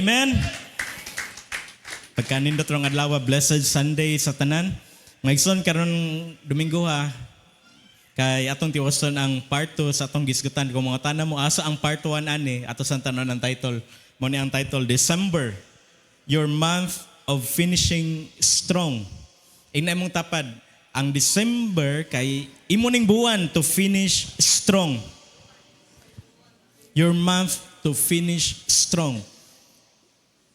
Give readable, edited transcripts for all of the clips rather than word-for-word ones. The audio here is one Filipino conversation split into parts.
Amen. Pagkanindot rong adlaw, blessed Sunday sa tanan. Ngayon karon Domingo ha. Kay atong tiwason ang part 2 sa atong gisgutan kung mga tanan mo asa ang part 1 ani ato sa tanan ang title. Mo ni ang title December, your month of finishing strong. Ina imong tapad ang December kay imo ning buwan to finish strong. Your month to finish strong.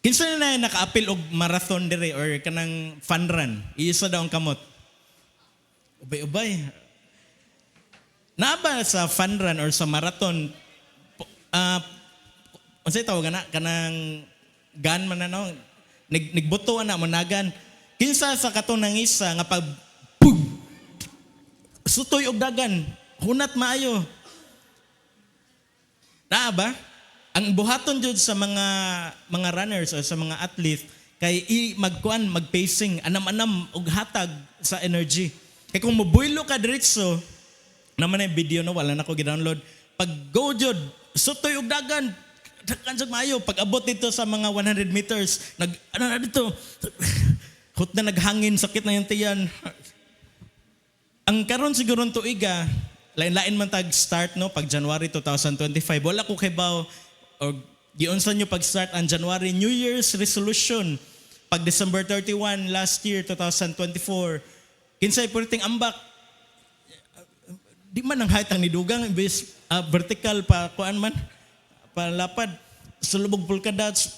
Kinsa na naka-apil og marathon dire or kanang fun run? Iisa daw ang kamot. Ubay-ubay. Naaba sa fun run or sa marathon, unsay tawag na kanang gun man na no? Nigbuto na managan. Kinsa sa katong nangisa nga pag pug, sutoy og dagan, hunat maayo. Naa ba? Ang buhaton jud sa mga runners o sa mga athlete kay magpacing anam-anam og hatag sa energy. Kay kung mobuilo ka diretso naman ay video no wala na ko gi-download. Pag go jud sutoy og dagan kansag maayo pag abot dito sa mga 100 meters na dito hot na naghangin sakit na yung tiyan. Ang karon siguro tuiga lain-lain man tag start no pag January 2025 wala ko kay baw o giunsa nyo pag-start ang January New Year's resolution pag December 31 last year 2024 kinsay perting ambak di man ang height ang nidugang imbes vertical pa kuan man palapad sulubog polkadats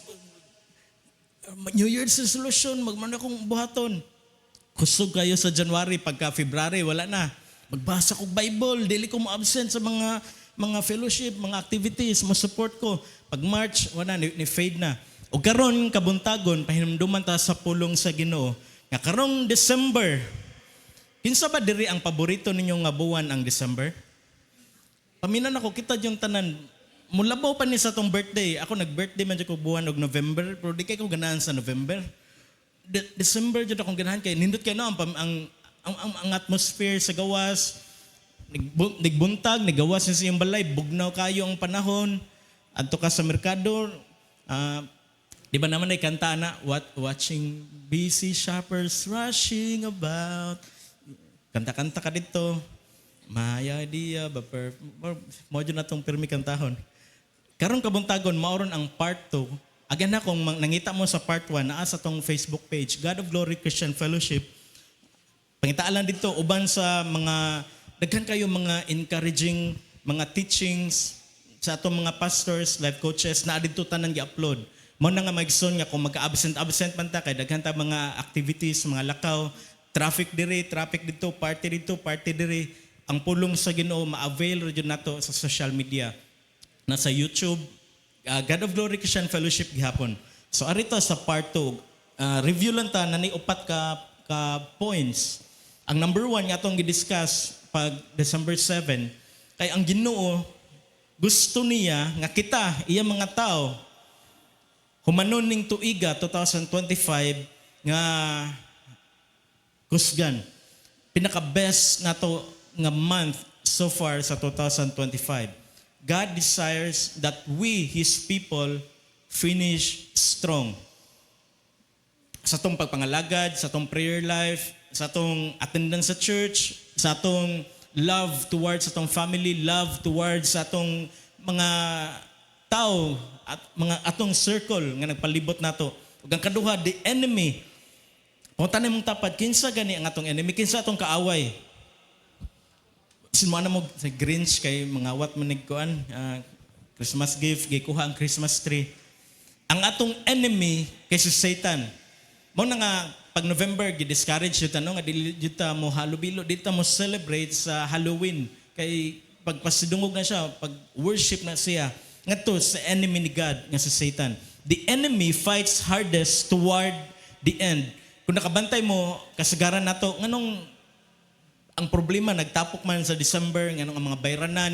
New Year's resolution magman akong buhaton kusog kayo sa January pagka February wala na magbasa kog Bible dili ko mo absent sa mga fellowship, mga activities, mo support ko. Pag March, wala, ni fade na. O karon kabuntagon, pahinumduman ta sa pulong sa Ginoo. Nga karong December, kinsa ba diri ang paborito ninyo nga buwan ang December? Paminan ako, kita yung tanan. Mulabaw pa ni sa tong birthday. Ako nag-birthday man ko buwan og November, pero di kay ko ganahan sa November. December jud akong ganahan kay nindot kay no ang atmosphere sa gawas. Nagbuntag, nagawas sa iyong balay, bugnaw kayo ang panahon, adto ka sa merkado, di ba naman ay kanta na, watching busy shoppers rushing about, kanta-kanta ka dito, my idea, mo dyan na itong pirmi kantahon. Karong kabuntagon, mauron ang part 2, again na kung nangita mo sa part 1, naa sa tong Facebook page, God of Glory Christian Fellowship, pangitaalan dito, uban sa mga daghan kayo mga encouraging mga teachings sa atong mga pastors, life coaches na adto tanan gi-upload. Mao na nga magson nga kung magka-absent man ta kay daghan ta mga activities, mga lakaw, traffic dito, party diri. Ang pulong sa Ginoo ma-avail ra jud nato sa social media. Nasa YouTube, God of Glory Christian Fellowship gihapon. So arito sa part 2, review lang ta na ni upat ka points. Ang number 1 nga atong gi-discuss pag December 7, kay ang Ginoo gusto niya nga kita, iya mga tao, humanon ning tuiga 2025 nga kusgan. Pinaka-best nato nga month so far sa 2025. God desires that we, His people, finish strong. Sa atong pagpangalagad, sa atong prayer life, sa atong attendance sa church, sa atong love towards atong family, love towards atong mga tao at mga atong circle nga nagpalibot nato. Ug ang kaduha, the enemy. Pangutan mong tapad, kinsa gani ang atong enemy? Kinsa atong kaaway? Sinmo na mo sa Grinch kay mga wat manigkuan, Christmas gift, gikuha ang Christmas tree. Ang atong enemy kay si Satan. Mao na nga pag November gi-discourage jud nga dili jud ta mo halubilo dili ta mo celebrate sa Halloween kay pagpasidungog na siya pag worship na siya ngadto sa enemy ni God nga si Satan. The enemy fights hardest toward the end. Kung nakabantay mo kasagaran nato nganong ang problema nagtapok man sa December nganong ang mga bayranan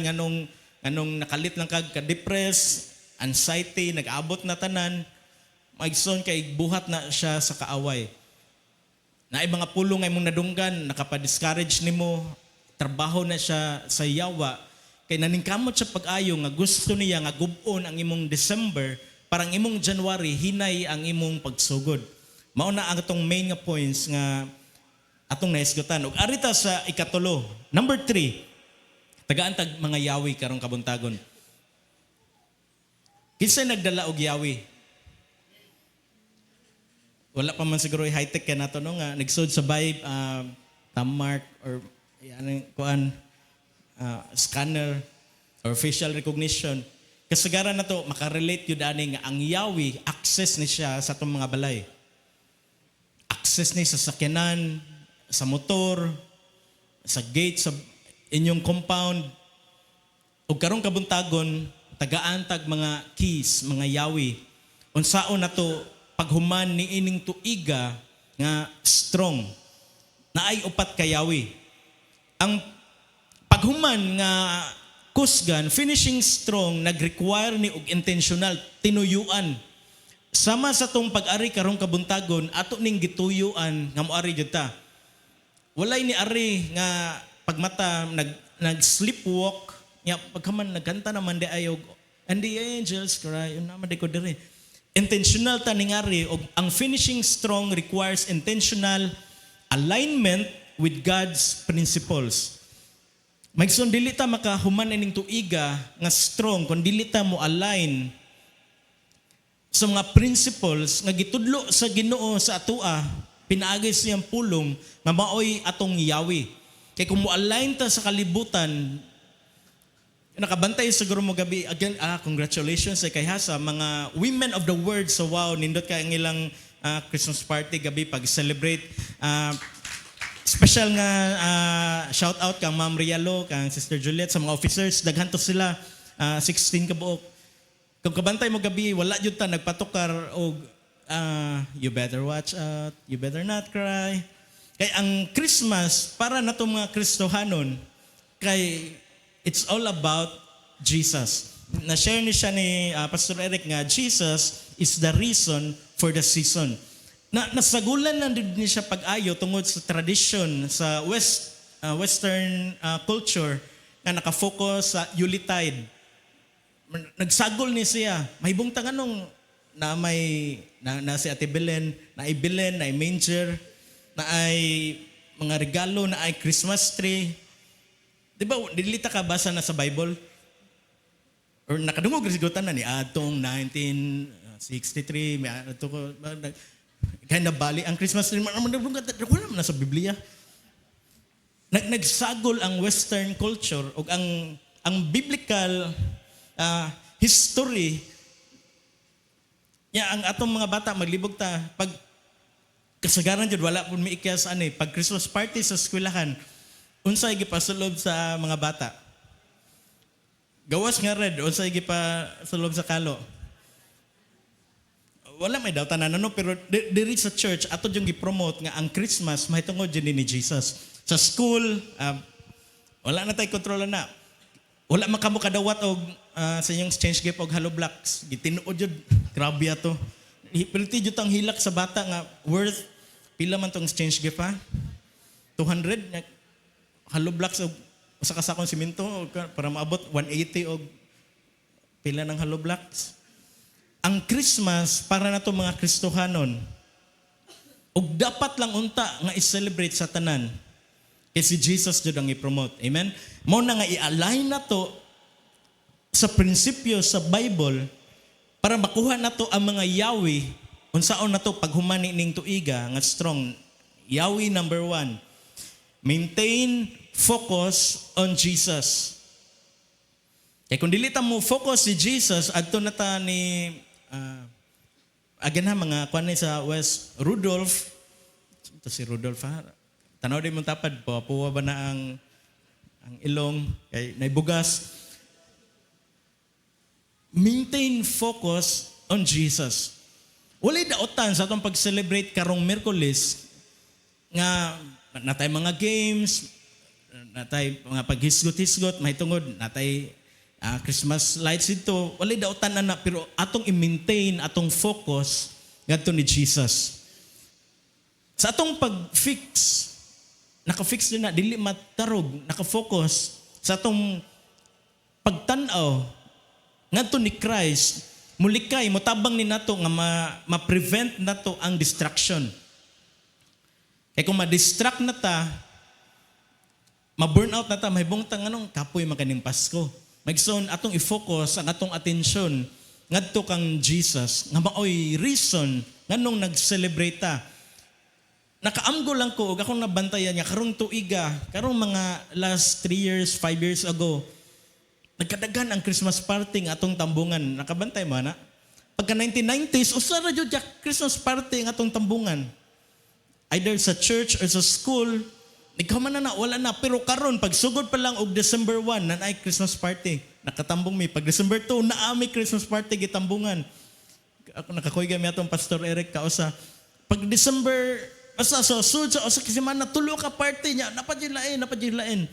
nganong nakalit lang kag ka-depress, anxiety, nag-abot na tanan, magson kay buhat na siya sa kaaway. Na ay mga pulong ay mong nadunggan, nakapa-discourage nimo, trabaho na siya sa yawa, kay naningkamot siya pag-ayo nga gusto niya nga gubon ang imong December parang imong January hinay ang imong pagsugod. Mao na ang atong main nga points nga atong naisgutan. Ug arita sa ikatulo. Number 3. Tagaan tag mga yawi karong kabuntagon. Kinsa nagdala og yawi? Wala pa man siguro high-tech kaya nato no nga nagsud sa vibe Tammark or kuan scanner or facial recognition. Kasagaran na to makarelate yun ani nga ang yawi access ni siya sa atong mga balay. Access ni sa sakyanan, sa motor, sa gate, sa inyong compound. Ug karong kabuntagon tagaan tag mga keys, mga yawi. Unsaon na to paghuman ni ining tuiga nga strong na ay upat ka yawi. Ang paghuman nga kusgan, finishing strong, nag-require ni og intentional, tinuyuan. Sama sa tong pag-ari karong kabuntagon, ato ning gituyuan nga moari jud ta. Walay ni ari nga pagmata nag-sleepwalk, nya pagkaman nagkanta naman di ayog, and the angels cry, yun naman di ko diri. Intentional ta ningari og ang finishing strong requires intentional alignment with God's principles. Magson dili ta makahuman ining tuiga nga strong kun dili ta mo align sa mga principles nga gitudlo sa Ginoo sa atoa, pinaagay siyang pulong nga maoy atong yawi. Kay kung mo align ta sa kalibutan, nakabantay siguro mo gabi again, congratulations sa kay Hasa, mga women of the word sa wow, nindot ka ang ilang Christmas party gabi pag-celebrate. Special nga shout out kang Ma'am Rialo, kang Sister Juliet, sa mga officers, daghan to sila, 16 ka buok. Kung kabantay mo gabi, wala jud ta nagpatukar og you better watch out, you better not cry. Kay ang Christmas para na to mga Kristohanon, kay it's all about Jesus. Na-share ni siya ni Pastor Eric nga Jesus is the reason for the season. Nasagulan na din niya siya pag-ayo tungod sa tradition sa Western culture na nakafocus sa Yuletide. Nagsagol ni siya. May bungtang anong na si Ate Belen, na ay Belen, na ay manger, na ay mga regalo, na ay Christmas tree. Di ba, dilita ka basa na sa Bible? Or nakadungog risigutan na ni atong 1963, may ato ko, kaya nabali ang Christmas tree, wala naman na sa Biblia. Nagsagol ang Western culture o ang biblical history. Ang atong mga bata, maglibog ta, pag kasagaran dyan, wala po may ikyas, pag Christmas party sa eskwelahan, unsay gipasulob sa mga bata. Gawas nga red, unsay gipasulob sa kalo. Wala may daw tanan no, pero diri sa church ato yung gi-promote nga ang Christmas mahitungod din ni Jesus. Sa school, wala na tay kontrol na. Wala man kamo kadawat og sa inyong exchange gift og Hello Blocks. Gitinuod jud, grabe ato. Pilti jud ang hilak sa bata nga worth pila man tong exchange gift ha? 200 Hello Blocks og usa ka sakong simento para maabot 180 og pila ng Hello Blocks. Ang Christmas para na to mga Kristohanon ug dapat lang unta nga i-celebrate sa tanan kay si Jesus jud ang i-promote. Amen? Mao na nga i-align na to sa prinsipyo sa Bible para makuha na to ang mga yawi unsaon na to paghumani ning tuiga nga strong. Yawi number 1. Maintain focus on Jesus. Kaya kung dili ta mo focus si Jesus, adto na ta ni again ha, mga kuan sa West Rudolph. Ito si Rudolph ha. Tanaw din mong tapad, puwa ba na ang ilong, kay naibugas. Maintain focus on Jesus. Walay daotan sa atong pag-celebrate karong Miyerkules nga natay mga games, natay mga paghisgot-hisgot, mahitungod, natay Christmas lights ito. Walay daotan na pero atong i-maintain, atong focus ngadto ni Jesus. Sa atong pag-fix, naka-fix din na, dili matarog, naka-focus sa atong pagtanaw ngadto ni Christ, mulikay, mutabang ni nato nga ma-prevent nato ang distraction. Kaya kung ma-distract na ta, ma-burnout na ta, may bungtang anong kapoy makaning Pasko. Magson atong i-focus ang atong atensyon ngadto kang Jesus nga maoy reason nganong nag-celebrate ta. Nakaamgo lang ko ug akong nabantayan niya karong tuiga, karong mga last 3 years, 5 years ago. Nagkadagan ang Christmas party ng atong tambungan. Nakabantay mo na? Pagka 1990s, usara jud jak Christmas party ng atong tambungan. Either sa church or sa school, ikaw man na wala na. Pero karon pag sugod pa lang og December 1, na ay Christmas party. Nakatambong mi. Pag December 2, na may Christmas party gitambungan. Ako nakakuy gami atong Pastor Eric kausa. Pag December, basta sa sud sa semana tulo ka party niya, napadyilain.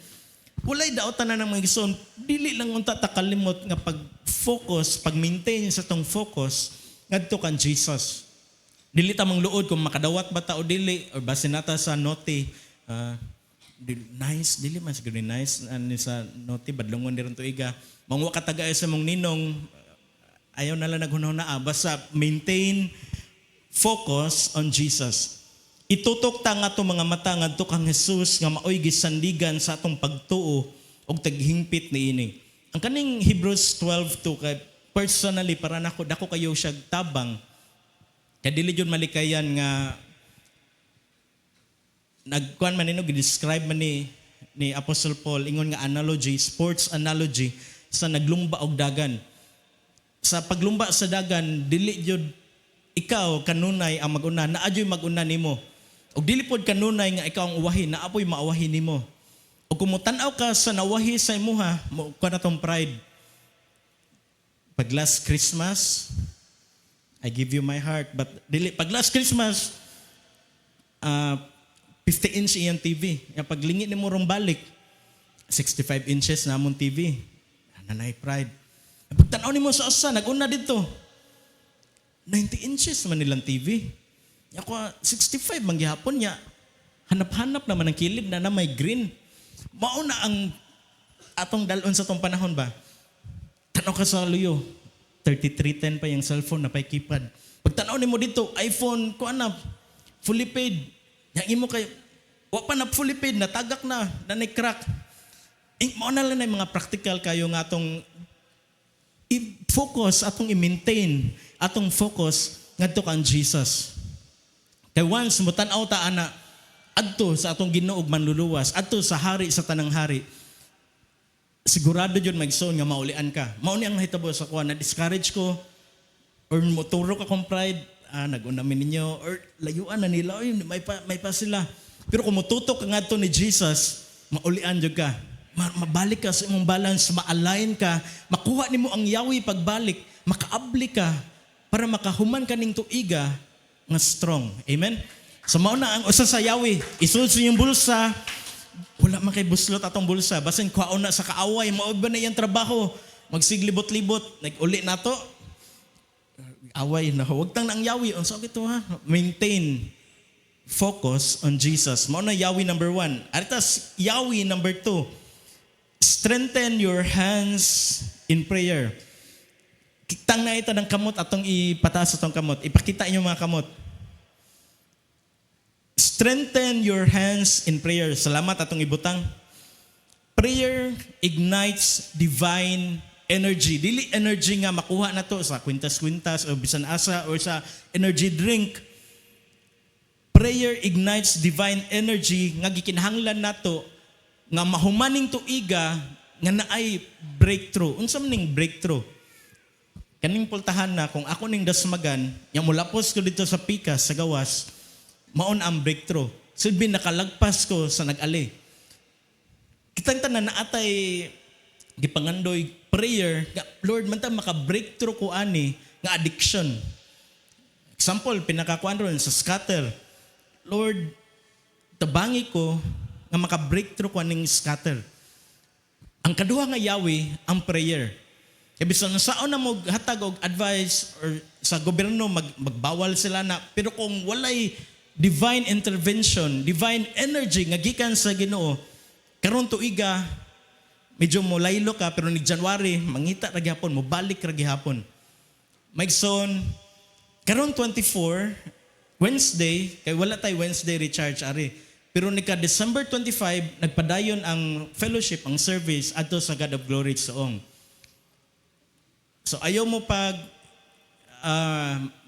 Walay daotan na ng mga igsoon. Dili lang unta ta kalimot nga pag-focus, pag-maintain sa tong focus ngadto kan Jesus. Dili ta mangluod kung makadawat ba ta o dili or basin nata sa note. Nice, dili man siguro nice ani sa note badlongon diron tuiga. Mangwa ka taga sa mong ninong ayaw na lang naghunahon na basta maintain focus on Jesus. Itutok ta nga itong mga mata ngadto kang Jesus nga maoy gisandigan sa atong pagtuo og taghingpit niini. Ang kaning Hebrews 12:2 kay personally para nako dako kayo siya tabang. Kay dili jud malikayan nga nagkuan man nino gi-describe man ni Apostle Paul ingon nga analogy, sports analogy sa naglumba og dagan. Sa paglumba sa dagan dili jud ikaw kanunay ang maguna, naadyoy maguna nimo. Og dili pod kanunay nga ikaw ang uwahi, naapoy maawahi nimo. Og kung mutan-aw ka sa nawahi sa imuha, mo kuan atong pride. Pag last Christmas, I give you my heart, but dili pag last Christmas 50-inch iyang TV. Nga paglingi nimo rong balik, 65 inches namon TV. Nanay pride. Pagtan-aw nimo sa usa, nag-una dito. 90 inches man nilang TV. Ako 65 manggihapon niya. Hanap-hanap naman ang kilid na may green. Mao na ang atong dalon sa tong panahon ba. Tanaw ka sa luyo. 3310 pa yung cellphone na pay keypad. Pag tanaw nimo dito, iPhone ko ana fully paid. Yang imo kay wa pa na fully paid, natagak na crack. Mao na lang mga practical kayo nga atong i-focus, atong i-maintain, atong focus ngadto kang Jesus. Kay once mutan-aw ta ana adto sa atong Ginoo ug manluluwas, adto sa hari sa tanang hari, sigurado jud magsoon nga maulian ka. Mao ni ang nahitabo sa kuha na discourage ko or moturo ka kong pride, nag-unamin ninyo or layuan na nila, oy may pa sila. Pero kung mututok ka ngadto ni Jesus, maulian jud ka. Mabalik ka sa imong balance, ma-align ka, makuha nimo ang yawi pagbalik, makaabli ka para makahuman kaning tuiga nga strong. Amen? So mao na ang usa sa yawi, isud sa iyong bulsa, wala man kay buslot atong bulsa, basin kuhaon na sa kaaway, mao ba na iyang trabaho, magsiglibot-libot, nag-uli nato. Away na, huwag tang ang yawi. Unsa gito ha? Maintain focus on Jesus. Mao na yawi number 1. Aritas yawi number 2. Strengthen your hands in prayer. Kitang na ito ng kamot atong ipataas atong kamot. Ipakita inyo mga kamot. Strengthen your hands in prayer. Salamat atong ibutang. Prayer ignites divine energy. Dili energy nga makuha na to sa kwintas-kwintas o bisan asa or sa energy drink. Prayer ignites divine energy nga gikinahanglan nato nga mahumaning tuiga nga naay breakthrough. Unsa man ning breakthrough? Kaning pultahan na kung ako ning dasmagan, yang mulapos ko dito sa pikas sa gawas, maon ang breakthrough. Silbi nakalagpas ko sa nag-ali. Kitang tanan na atay gipangandoy prayer, Lord, man ta maka-breakthrough ko ani nga addiction. Example, pinakakuan ron sa scatter. Lord, tabangi ko nga maka-breakthrough ko aning scatter. Ang kaduha nga yawi, ang prayer. Kaya bisan saan na mo hatag og advice or sa gobyerno magbawal sila na, pero kung walay divine intervention, divine energy nga gikan sa Ginoo, karon tuiga medyo mo laylo ka, pero ni January mangita ra gihapon, mo balik ra gihapon. Maigsoon, karon 24, Wednesday, kay wala tay Wednesday recharge ari. Pero nika December 25, nagpadayon ang fellowship, ang service adto sa God of Glory Soong. So ayaw mo pag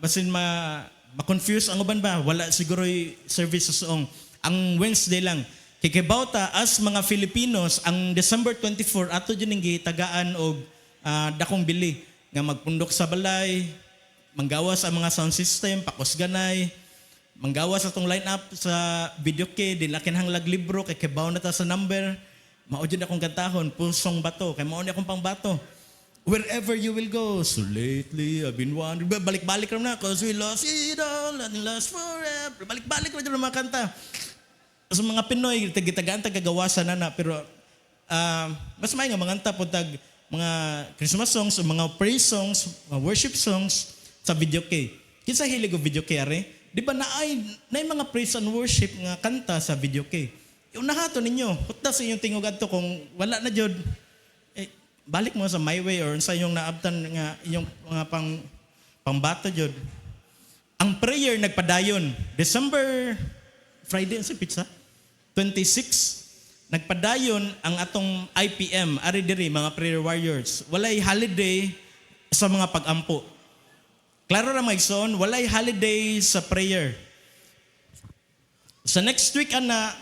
basin ma-confuse ang uban ba? Wala siguro service sa Soong. Ang Wednesday lang. Kikibawta as mga Filipinos, ang December 24 ato dyan yung gitagaan o dakong bili nga magpundok sa balay, manggawas ang mga sound system, pakosganay, manggawas atong line-up sa video kay, dilakin hang laglibro, kay kibaw na ta sa number, maudyan akong kantahon, pusong bato, kay mauni akong pang bato. Wherever you will go, so lately I've been wondering, balik-balik ram na, cause we lost it all, and lost forever, balik-balik ram dyan ang mga kanta. Sa mga Pinoy, tagitagaan, tagagawasan na, pero mas may nga mga anta po mga Christmas songs, mga praise songs, mga worship songs sa video kay. Kinsa hilig og video kay are? Di ba naay mga praise and worship nga kanta sa video kay. Unahato ninyo, hutda sa inyong tingog adto kung wala na jud. Balik mo sa my way or sa inyong naabtan nga inyong mga pangbato jud. Ang prayer nagpadayon December Friday sa pizza 26 nagpadayon ang atong IPM, ari diri mga prayer warriors. Walay holiday sa mga pag-ampo. Klaro ra maigsoon, walay holiday sa prayer. Sa next week ana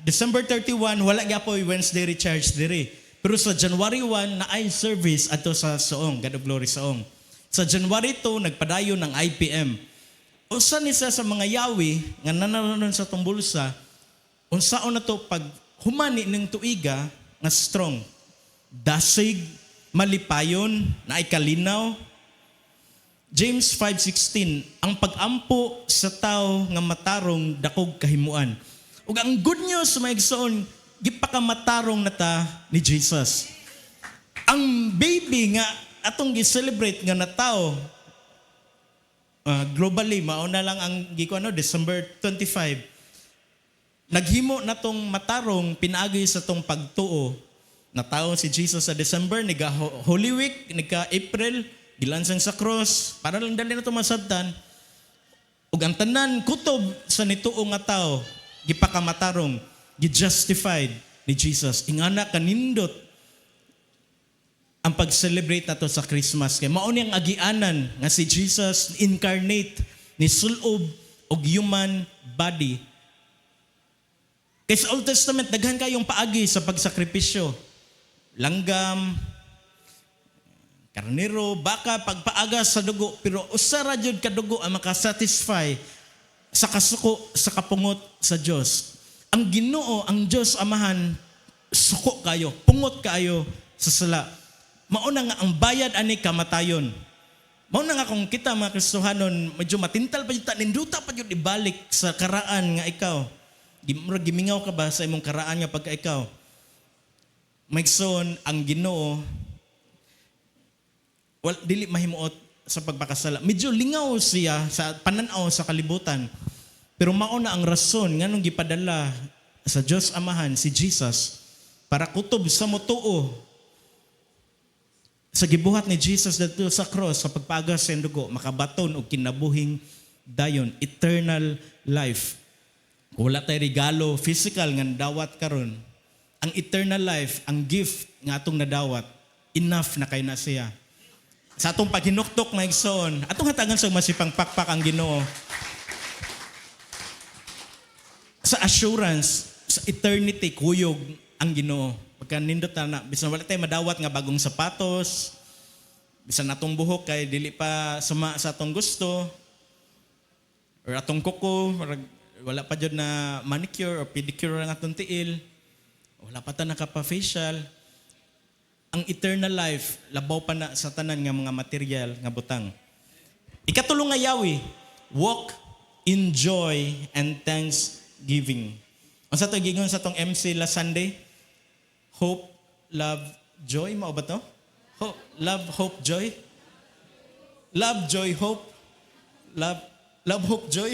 December 31 wala gyapon Wednesday recharge diri. Pero sa January 1 na ay service ato sa Soong, God of Glory Soong. Sa January 2 nagpadayon ng IPM. Usa ni sa mga yawi nga nananon sa tong bulsa, unsaon na to pag humani ng tuiga nga strong, dasig, malipayon, na ay kalinaw. James 5:16, ang pag-ampo sa tao nga matarong dakog kahimuan. Ug ang good news maigsoon, gipakamatarong na ta ni Jesus. Ang baby nga atong gi-celebrate nga na tao globally, mauna lang ang December 25. Naghimo na tong matarong pinaagi sa tong pagtuo. Nataon si Jesus sa December, niga Holy Week, niga April, gilansang sa cross, para lang dali na ito masabtan. Ug ang tanan kutob sa nituo nga tao, gipakamatarong, gi-justified ni Jesus. Ingana kanindot ang pag-celebrate nato sa Christmas. Kaya mauni ang agianan nga si Jesus incarnate, ni sulob og human body. Kaya sa Old Testament, daghan kayong paagi sa pagsakripisyo. Langgam, karnero, baka, pagpaaga sa dugo. Pero usara jud ka dugo ang makasatisfy sa kasuko, sa kapungot sa Diyos. Ang Ginoo, ang Diyos Amahan, suko kayo, pungot kayo sa sala. Mauna nga ang bayad ani kamatayon. Mauna nga kung kita mga Kristohanon, medyo matintal pa yun, ninduta pa yun ibalik sa karaan nga ikaw. Gimingaw ka ba sa imong karaan nga pagka ikaw? Maigsoon ang Ginoo dili mahimuot sa pagpakasala. Medyo lingaw siya sa pananaw sa kalibutan. Pero mauna ang rason nganong gipadala sa Dios Amahan si Jesus para kutob sa motuo sa gibuhat ni Jesus dito sa cross sa pagpagas sa dugo, makabaton og kinabuhing dayon, eternal life. Wala tayo regalo physical nga nadawat karon. Ang eternal life, ang gift nga atong nadawat, enough na kay na siya. Sa atong paghinuktok maigsoon, atong hatagan sa masipang pakpak ang Ginoo. Sa assurance, sa eternity, kuyog ang Ginoo. Pagka nindot na, bisan wala tayo madawat nga bagong sapatos, bisan atong buhok kay dili pa suma sa atong gusto, or atong kuko, wala pa dyan na manicure or pedicure ang atong tiil. Wala pa ta nakapa-facial. Ang eternal life, labaw pa na sa tanan nga mga material nga butang. Ikatulong nga yawi, walk in joy and thanksgiving. Ang sa ito, gigon sa tong MC last Sunday, hope, love, joy. Mao ba to? Hope, love, hope, joy. Love, joy, hope. Love, hope, joy.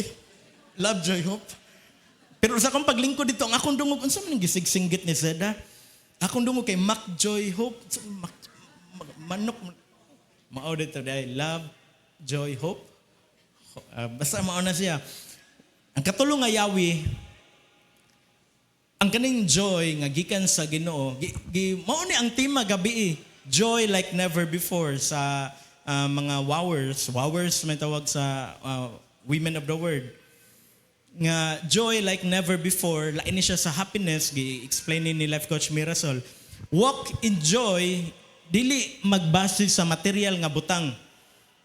Love, joy, hope. Pero sa akong paglingkod dito, ang akong dungog, unsa man ang gisig-singgit ni Zeda? Akong dungog kay Mac, joy, hope. Manok. Mao dito dahil love, joy, hope. Basta mauna siya. Ang katulong nga yawi, ang kaning joy nga gikan sa Ginoo, mao ni ang tema gabi joy like never before sa mga wowers may tawag sa women of the word. Nga joy like never before, lain ni siya sa happiness, gi-explain ni life coach Mirasol. Walk in joy, dili magbase sa material nga butang.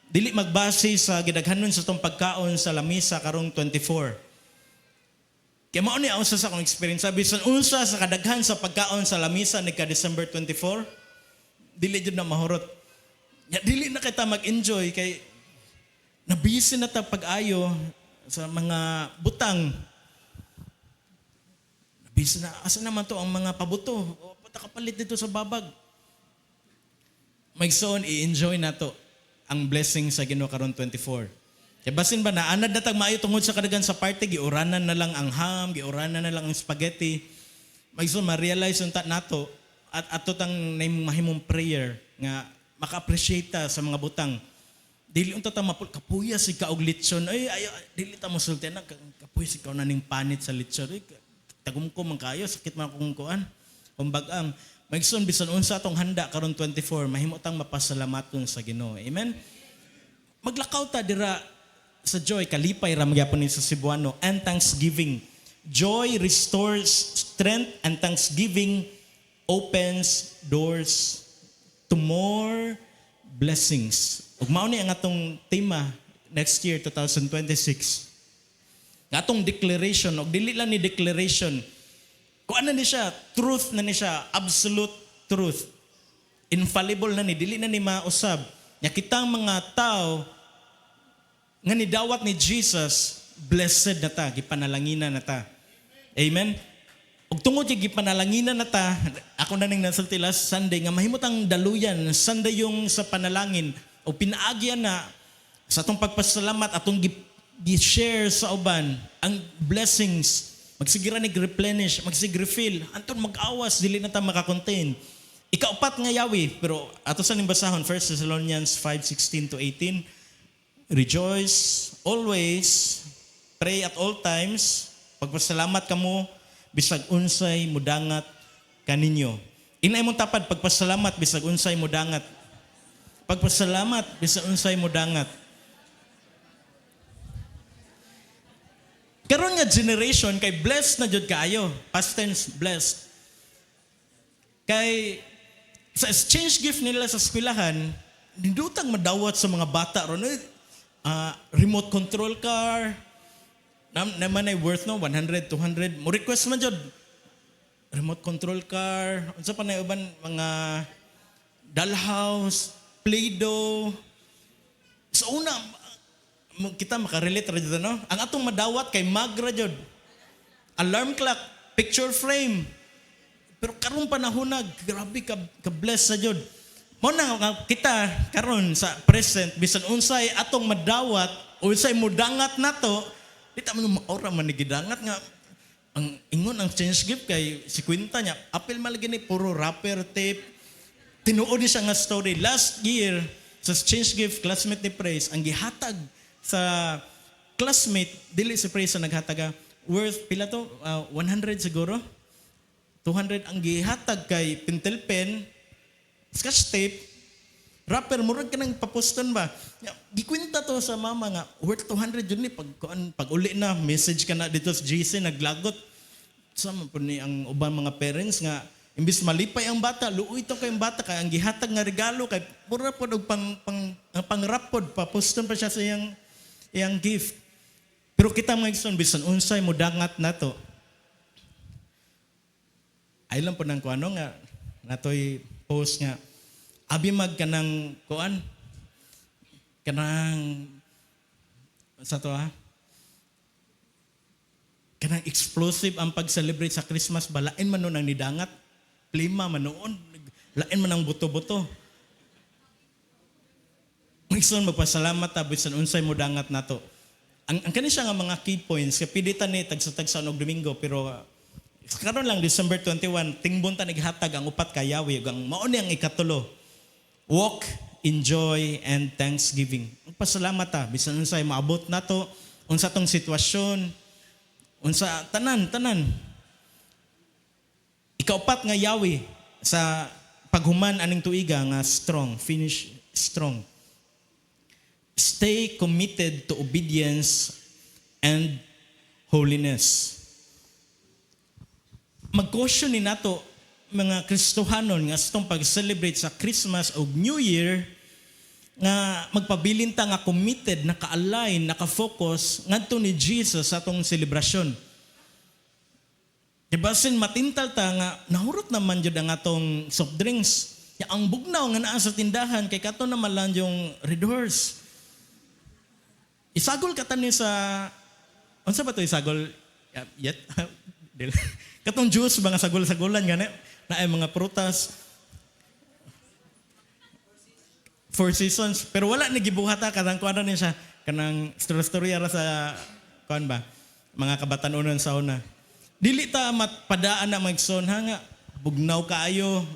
Dili magbase sa gidaghanon sa tong pagkaon sa lamisa karong 24. Kaya mao ni usa sa akong experience. Sabi sa unsa sa kadaghan sa pagkaon sa lamisa ni ka December 24, dili jud na mahurot. Ya dili na kita mag-enjoy kay nabisi na ta pag-ayo sa mga butang. Nabisi na asa naman to ang mga pabuto. O pata kapalit dito sa babag. Magsoon i-enjoy na to ang blessing sa Ginoo karon 24. Kaya basin ba na, anad na tag maayo tungod sa kadagan sa party, giuranan na lang ang ham, giuranan na lang ang spaghetti. Magso ma-realize yung nato at ato tang mahimong prayer nga maka-appreciate ta sa mga butang. Dili unta ta kapuya si kaog lechon. Ay dili ta mosulti na kapuya si kaog naning panit sa lechon. Ay tagum ko man kayo, sakit man akong kuan. Kumbagang magson bisan unsa atong handa karon 24, mahimo tang mapasalamaton sa Ginoo. Amen. Maglakaw ta dira sa joy, kalipay ra magyapon ni sa Cebuano, and thanksgiving. Joy restores strength and thanksgiving opens doors to more blessings. Ug mao ni ang atong tema next year 2026. Atong declaration, og dili lang ni declaration. Kung ano ni siya, truth na ni siya, absolute truth. Infallible na ni, dili na ni mausab. Nya kitang mga tao nga nidawat ni Jesus, blessed na ta, gipanalanginan na ta. Amen? Ug tungod kay gipanalanginan na ta, ako na ning nasulti last Sunday nga mahimutang daluyan, Sunday yung sa panalangin o pinaagyan na sa atong pagpasalamat atong gi-share sa uban ang blessings, magsigira ni replenish, refill, anton mag-awas dili na ta makakontain. Ikaupat nga yawi, pero ato sa ning basahon 1 Thessalonians 5:16 to 18. Rejoice always, pray at all times, pagpasalamat kamo bisag unsay mudangat kaninyo. Inay mong tapad pagpasalamat bisag unsay mudangat. Pagpasalamat bisag unsay mudangat. Karon nga generation kay blessed na jud kaayo, past tense blessed. Kay sa exchange gift nila sa eskwelahan, nindutang madawat sa mga bata ron. Remote control car naman ay worth no 100, 200 mo request man jud remote control car unsa pa na uban mga dollhouse, Play-Doh. So una kita makarelate ra jud no ang atong madawat kay magra jud alarm clock, picture frame, pero karong panahon grabe ka bless sa jud. Mo na kita karon sa present bisan unsay atong madawat unsay mudangat nato di ta man maura man gidangat nga ang ingon ang change gift kay si kwenta niya apil malagi ni puro wrapper tape tinuod ni siya nga story last year sa change gift classmate ni Praise ang gihatag sa classmate dili si Praise ang naghataga worth pila to 100 siguro 200 ang gihatag kay pentel pen scotch tape, wrapper, murag ka nang paposton ba? Gikwinta to sa mama nga, worth 200 yun ni, pag uli na, message ka na dito sa GC, naglagot. Sama po ni ang ubang mga parents nga, imbis malipay ang bata, luoy to kayong bata, kaya ang gihatag nga regalo, kay mura po pang-rapod, paposton pa siya sa iyang gift. Pero kita mga igsoon, bisan unsay mudangat na to. Ay lang po ng kuano nga, natoy post nga abi mag kanang kuan kanang sa to kanang explosive ang pag-celebrate sa Christmas balain man nun ang nidangat plima man noon lain man ang buto-buto Nixon magpasalamat ta bisan unsay mudangat nato ang kani siya nga mga key points kay pilitan ni tag sa og Domingo pero karon lang December 21 tingbon ta naghatag ang upat ka yawi ang mao ni ang ikatulo walk in joy and thanksgiving. Pasalamat ta bisan unsay maabot nato, unsa tong sitwasyon, unsa tanan. Ikaupat nga yawi sa paghuman aning tuiga nga strong, finish strong. Stay committed to obedience and holiness. Mag-caution ni nato mga Kristohanon nga sa itong pag-celebrate sa Christmas o New Year nga magpabilin ta nga committed, naka-align, naka-focus ngadto ni Jesus sa atong selebrasyon. Diba sin matintal ta nga nahurot naman jud ang atong soft drinks. Ya, ang bugnaw nga naa sa tindahan kay kato naman lang yung Red Horse. Isagol ka tani sa unsa ba to isagol? Yet katong juice mga sagol-sagolan gani na ay mga prutas. Four Seasons pero wala ni gibuhata kanang kuan ni siya kanang storya ra sa kuan ba mga kabatan-onon sa una. Dili ta matpadaan na magson nga bugnaw kaayo.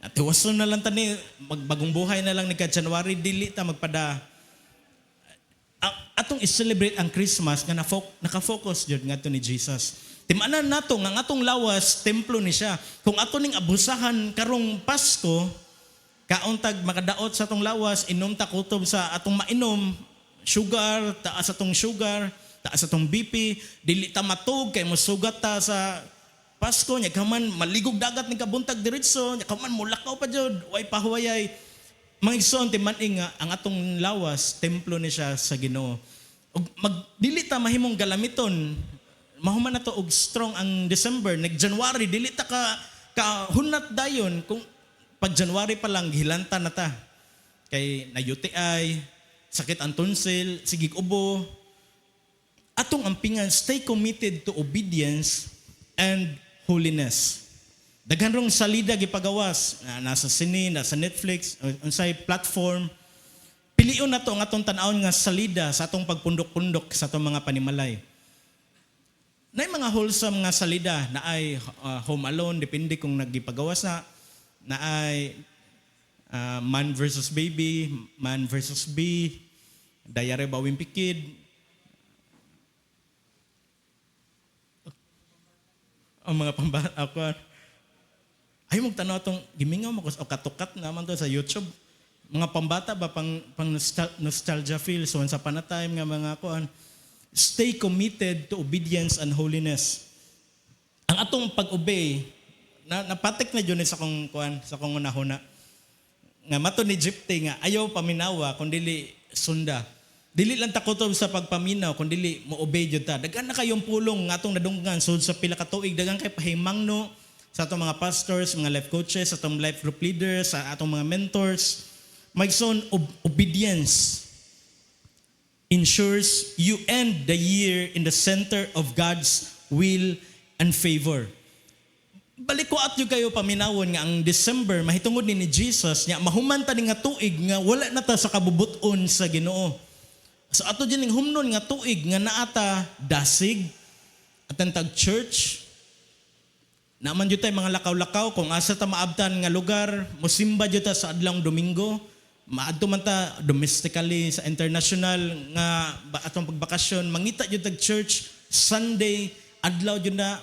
At iwason na lang tani magbagong buhay na lang ni January dili ta magpada. Atong i-celebrate ang Christmas nga naka-focus jud ngadto ni Jesus. Timanan nato nga atong lawas templo ni siya. Kung ato ning abusahan karong Pasko, kauntag makadaot sa atong lawas, inom ta kutob sa atong mainom, sugar, taas atong sugar, taas atong BP, dili ta matug kay mosugat ta sa Pasko, nya kaman maligog dagat ni kabuntag diretso, nya kaman mulakaw pa jud, way pahuwayay. Mga igsoon timan-ing nga ang atong lawas templo ni siya sa Ginoo. Ug dili ta mahimong galamiton. Mahuman na to og strong ang December, nag-January, dili ta ka hunat dayon kung pag January pa lang gihilanta na ta. Kay na UTI, sakit ang tonsil, sigig ubo. Atong ampingan, stay committed to obedience and holiness. Daghan rong salida gipagawas, nasa sine, nasa Netflix, unsay platform. Pilion nato ang atong tan-awon nga salida sa atong pagpundok-pundok sa atong mga panimalay. Na mga wholesome nga salida na ay Home Alone, depende kung nagipagawas na ay Man versus Baby, Man versus Bee, Diary of a Wimpy Kid. Ang mga pambata ako, ay mong tanaw itong gimingaw mo o katukat naman to sa YouTube. Mga pambata ba pang nostalgia feel, so sa panatime nga mga kuan. Stay committed to obedience and holiness. Ang atong pag-obey, napatik na dyan sa kong kuan, sa kong unahuna. Nga mato ni Gypte nga, ayaw paminawa, kundi sunda. Dili lang takotob sa pagpaminaw, kundi mo-obey dyan ta. Dagan na kayong pulong nga atong nadunggan, so sa pila ka tuig, dagan kay pahimangno sa atong mga pastors, mga life coaches, sa atong life group leaders, sa atong mga mentors. Magson, obedience ensures you end the year in the center of God's will and favor. Balik ko at yung kayo paminawon nga ang December, mahitungod ni Jesus, nga mahuman ta nga tuig nga wala na ta sa kabubuton sa Ginoo. So ato dyan yung humnon nga tuig nga naata dasig at ang tag-church. Naman dyan tayo mga lakaw-lakaw, kung asa ta maabtan nga lugar, musimba dyan ta sa adlang Domingo, maadto man ta domestically sa international nga atong pagbakasyon, mangita jud tag church Sunday adlaw jud na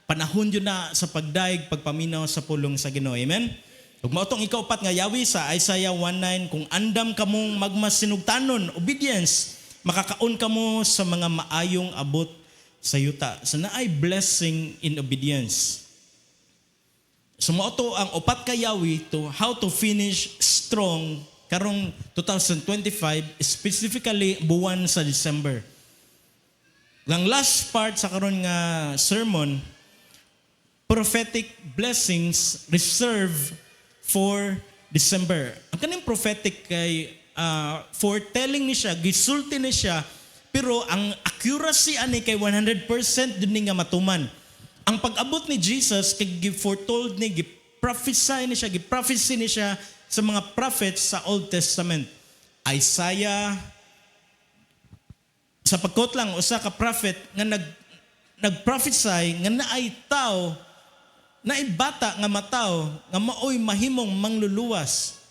panahon jud na sa pagdaig pagpaminaw sa pulong sa Ginoo. Amen. Ug mao tong ikaupat nga yawi sa Isaiah 1:9, kung andam kamong magmasinugtanon obedience, makakaon kamo sa mga maayong abot sa yuta. So naay blessing in obedience. So mao to ang upat ka yawi to how to finish strong karong 2025, specifically buwan sa December. Ang last part sa karon nga sermon, prophetic blessings reserved for December. Ang kaning prophetic kay foretelling ni siya, gisulti ni siya, pero ang accuracy ani kay 100% dun ni nga matuman. Ang pag-abot ni Jesus kay gi-foretold ni, gi-prophesy ni siya, gi-prophecy ni siya sa mga prophets sa Old Testament. Isaiah, sa pagkot lang, usa ka prophet nga nag-prophesy nga naay tao, naay bata nga mataw, nga maoy mahimong mangluluwas.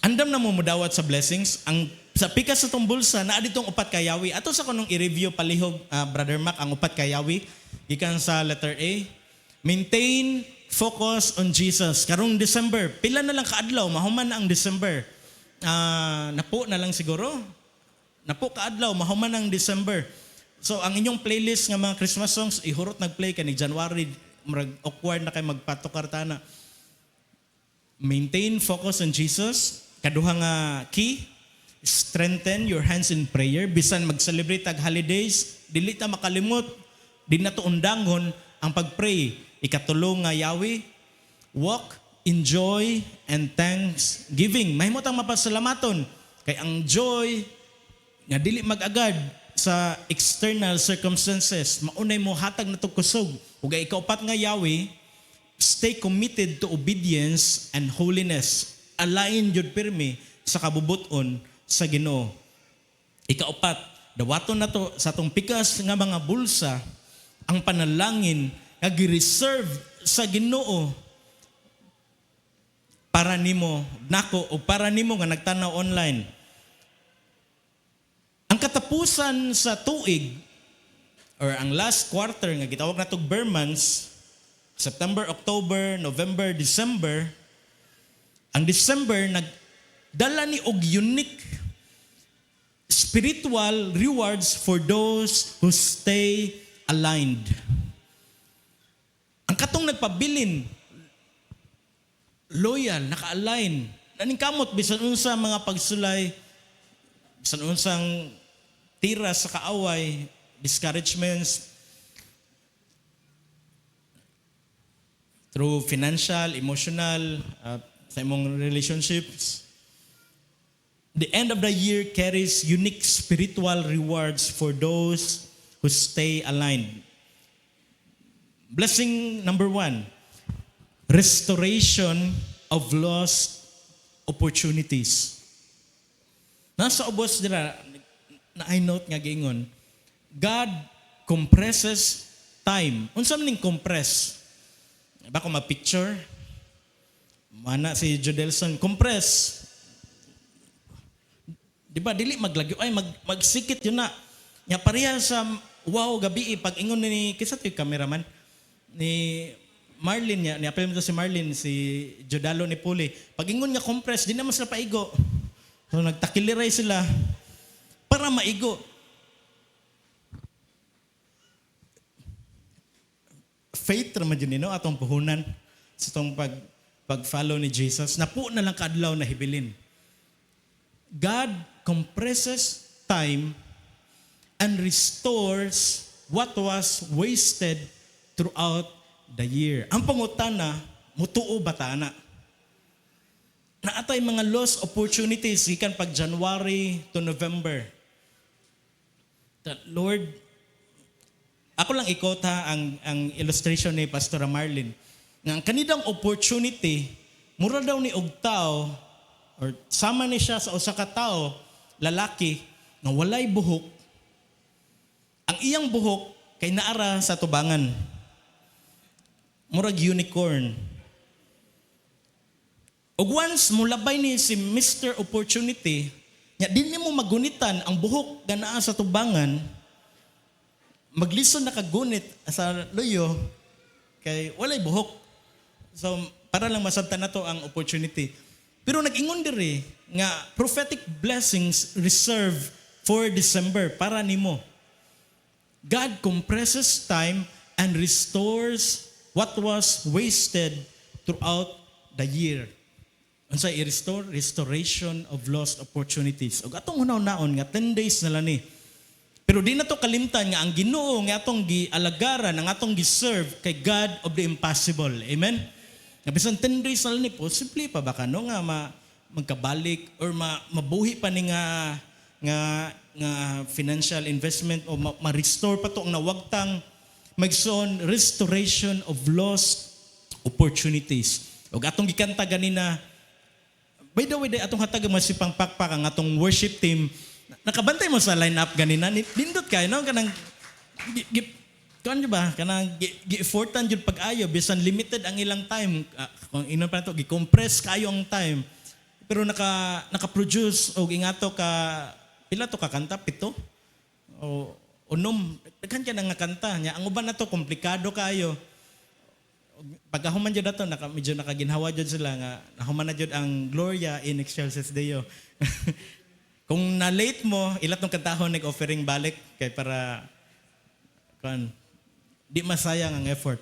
andam na mo mudawat sa blessings. Ang sa pikas sa tong bulsa naa ditong upat ka yawi. Ato sa kunong i-review palihog, Brother Mac, ang upat ka yawi gikan sa letter A. Maintain focus on Jesus. Karong December, pila na lang kaadlaw, mahuman na ang December. Napo na lang siguro. Napo kaadlaw, mahuman ang December. So ang inyong playlist nga mga Christmas songs, ihurot nag-play ka ni January, awkward na kay magpatukar tana. Maintain focus on Jesus. Kaduha nga key, strengthen your hands in prayer. Bisan mag-celebrate tag holidays, dili ta makalimot, di na to undangon ang pag-pray. Ikatulong nga yawi, walk in joy and thanksgiving. Mahimo tang mapasalamaton kay ang joy nga dili mag-agad sa external circumstances. Maunay mo hatag na to kusog. Ug ikaupat nga yawi, stay committed to obedience and holiness. Align jud pirmi sa kabubuton sa Ginoo. Ikaupat, dawaton na to sa atong pikas nga mga bulsa ang panalangin nga gi-reserve sa Ginoo para nimo nako o para nimo nga nagtanaw online. Ang katapusan sa tuig or ang last quarter nga gitawag natog bare months, September, October, November, December. Ang December nagdala ni og unique spiritual rewards for those who stay aligned. Ang katong nagpabilin, loyal, naka-align, naningkamot bisan unsa mga pagsulay, bisan unsang tira sa kaaway, discouragements, through financial, emotional, sa imong relationships. The end of the year carries unique spiritual rewards for those who stay aligned. Blessing number 1, restoration of lost opportunities. Nasa ubos dira, na I note nga giingon, God compresses time. Unsa man ning compress? Ba ko ma-picture? Mana si Jodelson, compress. Di ba, dili maglagyo, ay magsikit yun na. Nya pareha sa wow gabi, pag ingon ni, kisa to yung cameraman, ni Marlin niya, ni-apply mo to si Marlin, si Jodalo ni Puli. Pag ingon niya compress, di naman sila paigo. So nagtakiliray sila para maigo. Faith naman yun, no? Atong puhunan sa itong pag-follow ni Jesus. Napo na lang kaadlaw na hibilin. God compresses time and restores what was wasted throughout the year. Ang pangutana, mutuo ba tana? Naatay mga lost opportunities ikan pag January to November. That Lord, ako lang ikot ha ang illustration ni Pastor Marlin. Nga ang kanidang opportunity, mura daw ni og tao or sama ni siya sa usa ka tao, lalaki nga walay buhok. Ang iyang buhok kay naara sa tubangan. Murag unicorn. Og once mulabay ni si Mr. Opportunity, nya dinhi mo magunitan ang buhok nga naa sa tubangan, maglison na kagunit sa luyo kay walay buhok. So para lang masabtan nato ang opportunity. Pero nag-ingon diri nga prophetic blessings reserved for December para nimo. God compresses time and restores what was wasted throughout the year. Unsa i-restore? Restoration of lost opportunities. Og atong hunaw-naon nga 10 days na lang ni. Pero di na to kalimtan nga ang Ginoo nga atong gialagaran, ang atong giserve kay God of the impossible. Amen? Nga bisan 10 days na lang ni, possibly pa ba kano nga magkabalik or mabuhi pa ni nga financial investment o ma-restore pa to ang nawagtang magson restoration of lost opportunities. Og atong gikanta ganina, by the way, atong hatag masipang pakpak ang atong worship team. Nakabantay mo sa line-up ganina. Nindot kayo, no? Kanang, kuhan nyo ba? Kanang, gi-effortan yun pag-ayo. Bisan limited ang ilang time. Kung inon pa na ito, gi-compress kayo ang time. Pero naka-produce og ingato ka pila to ka kanta, 7 o unom, daghan ka nga kanta nya. Ang uban nato komplikado kayo. Pagkahuman jud nato medyo nakaginhawa jud sila nga nahuman na jud ang Gloria in Excelsis Deo. Kung na-late mo, ilat ng kantahon nag-offering balik kay para di masayang ang effort.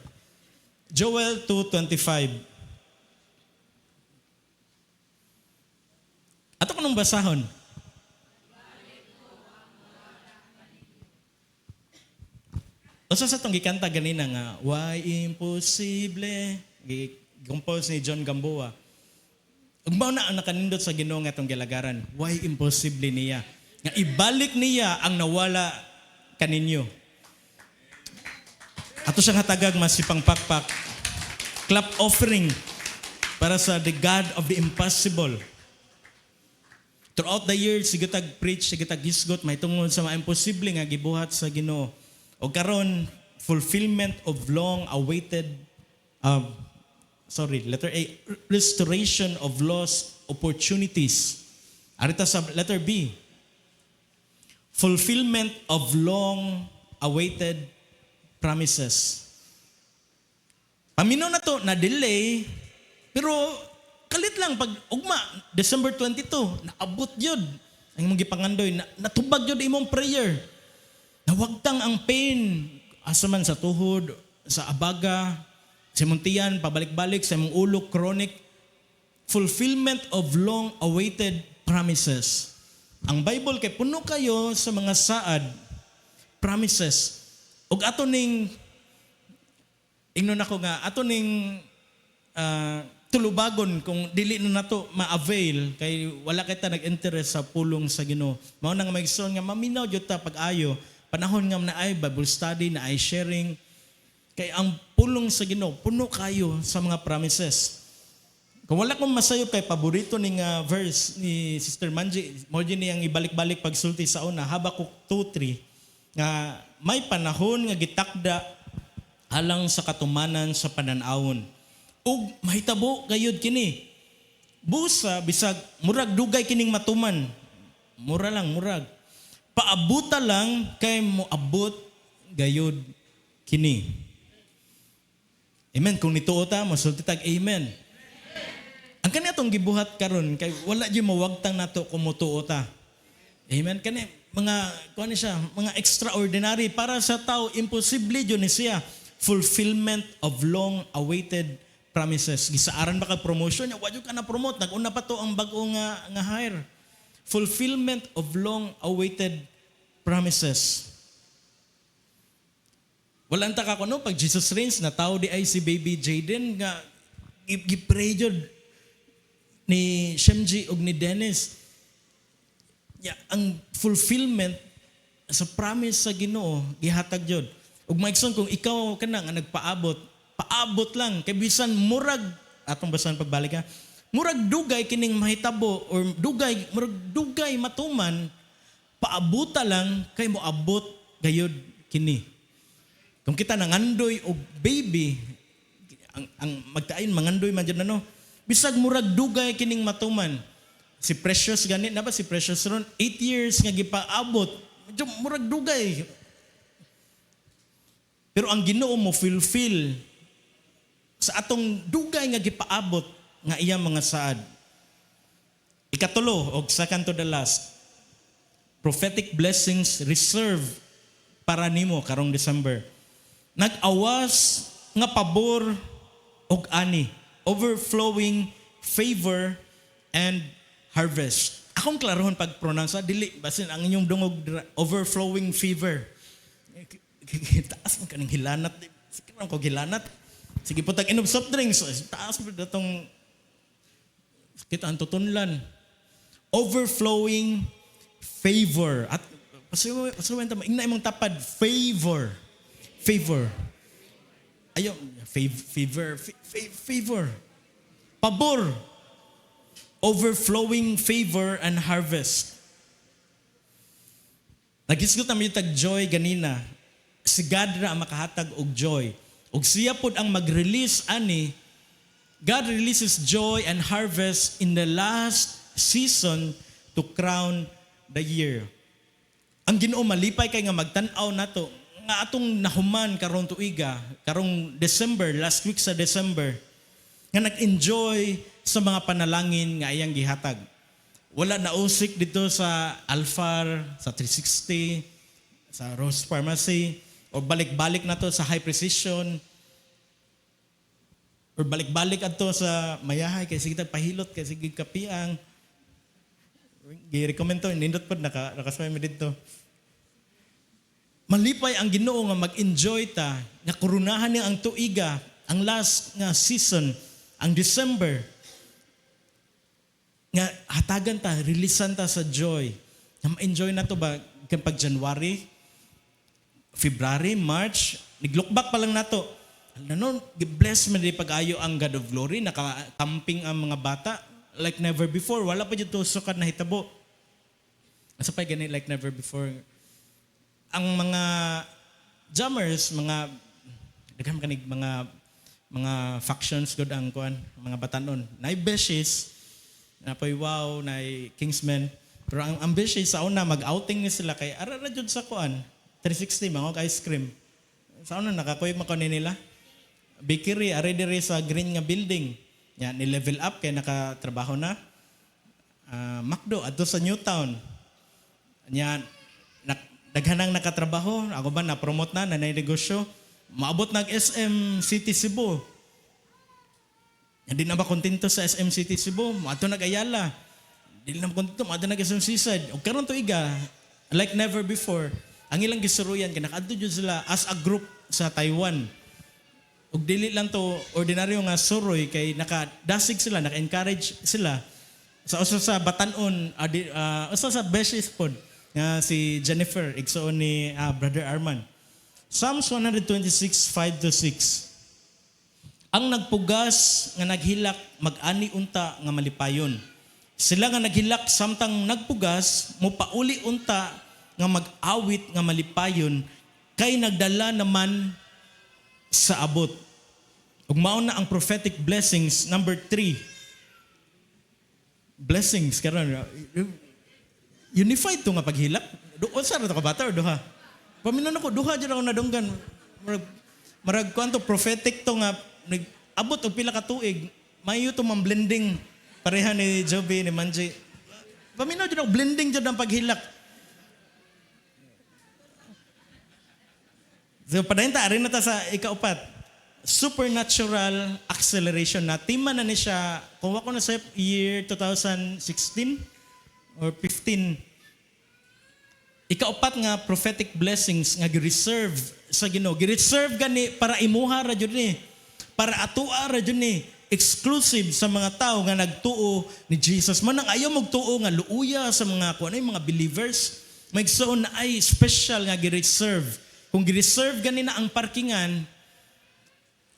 Joel 2:25. Ato ko nung basahon. Usa sa tong gikanta ganina nga, why imposible? Compose ni John Gamboa. Ug mao na ang nakanindot sa Ginoo nga atong gilagaran. Why imposible niya? Nga ibalik niya ang nawala kaninyo. Ato siyang hatagag masipang pakpak. Clap offering para sa the God of the impossible. Throughout the years, sigatag preach, sigatag hisgot, may tungod sa mga imposible nga gibuhat sa Ginoo. O karon fulfillment of long-awaited, letter A, restoration of lost opportunities. Arita sa letter B, fulfillment of long-awaited promises. Paminaw na to, na-delay, pero kalit lang pag ugma December 22 naabot jud ang imong gipangandoy natubag jud imong prayer. Nawagtang ang pain asa man sa tuhod, sa abaga, sa imong tiyan, pabalik-balik sa imong ulo, chronic. Fulfillment of long-awaited promises. Ang Bible kay puno kayo sa mga saad, promises. Ug ato ning ingnon ako nga ato ning tulubagon kung dili na nato ma-avail kay wala kita nag-interest sa pulong sa Ginoo. Mao nang maigsoon nga maminaw jud ta pag-ayo panahon nga na ay Bible study, na ay sharing kay ang pulong sa Ginoo puno kayo sa mga promises. Kung wala kong masayop kay paborito ning verse ni Sister Manji, mo din niyang ibalik-balik pagsulti sa una Habakuk 2:3 nga may panahon nga gitakda alang sa katumanan sa pananawon. Ug mahitabo gayud kini. Busa bisag murag dugay kining matuman. Mura lang murag. Paabuta lang kay moabot gayud kini. Amen. Kung nituo ta mosulti tag amen. Ang kani atong gibuhat karon kay wala gyud mawagtang nato kung motuo ta. Amen. Kani mga kuan siya, mga extraordinary para sa tao imposible jud ni siya. Fulfillment of long-awaited promises. Gisaaran ba kag promotion? Wa jud ka na promote. Nag-una pa to ang bag-o nga hire. Fulfillment of long-awaited promises. Wala ta ka kuno pag Jesus reigns na tao di ay si baby Jaden nga gipray jud ni Shemji ug ni Dennis. Ang fulfillment sa promise sa Ginoo gihatag jud. Ug maigsoon kung ikaw kana nga nagpaabot, paabot lang kay bisan murag atong basahan pagbalik ha. Murag dugay kining mahitabo or murag dugay matuman, paabuta lang kay moabot gayud kini. Kung kita nangandoy og baby, ang magtain mangandoy man jud no. Bisag murag dugay kining matuman. Si Precious ganit na ba si Precious ron 8 years nga gipaabot. Medyo murag dugay. Pero ang Ginoo mo fulfill sa atong dugay nga gipaabot nga iya mga saad. Ikatulo, og second to the last, prophetic blessings reserved para nimo karong December. Nag-awas nga pabor og ani, overflowing favor and harvest. Akong klarohon pag pronounce dili basin ang inyong dungog overflowing favor. Taas mo kaning hilanat. Sige lang ko hilanat. Sige po tag inom soft drinks. Taas mo datong kita ang tutunlan. Overflowing favor. At pasuwan ta ingna imong tapad favor. Favor. Ayo favor. Pabor. Overflowing favor and harvest. Nagisgot namin yung tag-joy ganina. Si God ra ang makahatag og joy. Og siya pod ang mag-release ani God releases joy and harvest in the last season to crown the year. Ang Ginoo malipay kay nga magtan-aw nato nga atong nahuman karon tuiga, karong December, last week sa December, nga nag-enjoy sa mga panalangin nga iyang gihatag. Wala na usik dito sa Alphar, sa 360, sa Rose Pharmacy, o balik-balik na to sa High Precision, or balik-balik ato sa Mayahay, kay sige pahilot, kay sige kapiang. I-recommend to, nindot po, nakasway mo dito. Malipay ang Ginoo nga mag-enjoy ta, nga kurunahan niya ang tuiga, ang last nga season, ang December, nga hatagan ta, releasan ta sa joy. Nga ma-enjoy na to ba pag January, February, March, nag-look back pa lang na to. Ano, bless man din pag-ayo ang God of Glory, nakatamping ang mga bata like never before. Wala pa dito sukat na hitabo. Asa pa ganit like never before. Ang mga jammers, daghan kanig mga factions god ang kuan, mga batanon. Nay Beshes, napoy wow, nay Kingsmen. Pero ang ambitious sa una mag-outing ni sila kay ara jud sa kuan, 360 mga ice cream. Sa una nakakuyog man nila. Bakery are dire sa green nga building. Yan ni level up kay nakatrabaho na. McDo adto sa Newtown. Yan daghanang nakatrabaho, ako ba na-promote na negosyo. Maabot nag SM City Cebu. Hindi na ba kontento sa SM City Cebu? Maato nag-Ayala. Hindi na ba kontento, maato nag-SM Seaside. O karon to iga, like never before, ang ilang gisuruyan, kinakadto dyan sila as a group sa Taiwan. Ug dili lang to ordinaryo nga suroy, kay nakadasig sila, naka-encourage sila. Sa usa sa Batanon, usa sa Beshes pod, nga si Jennifer, igsoon ni Brother Arman. Psalms 126, 5-6. Ang nagpugas nga naghilak, mag-ani unta nga malipayon. Sila nga naghilak samtang nagpugas, mupauli unta nga mag-awit nga malipayon, kay nagdala naman sa abot. Ug mao na ang prophetic blessings, number 3. Blessings, karon unified to nga paghilak. Unsa ra to ka bata or duha? Paminon ako duha jud ako nadunggan. Marag kwanto prophetic to nga abot og pila ka tuig. Mayo to man blending pareha ni Joby ni Manji. Paminon jud ako blending jud ang paghilak. So padayon ari na ta sa ikaupat. Supernatural acceleration na tima na ni siya kung wako na sa year 2016 or 15. Ikaupat nga prophetic blessings nga gi-reserve sa Ginoo. Gi-reserve gani para imuha ra jud ni. Para atua ra jud ni. Exclusive sa mga tao nga nagtuo ni Jesus. Manang ayaw magtuo nga luuya sa mga mga believers. Magsuon na ay special nga gi-reserve. Kung gi-reserve gani na ang parkingan,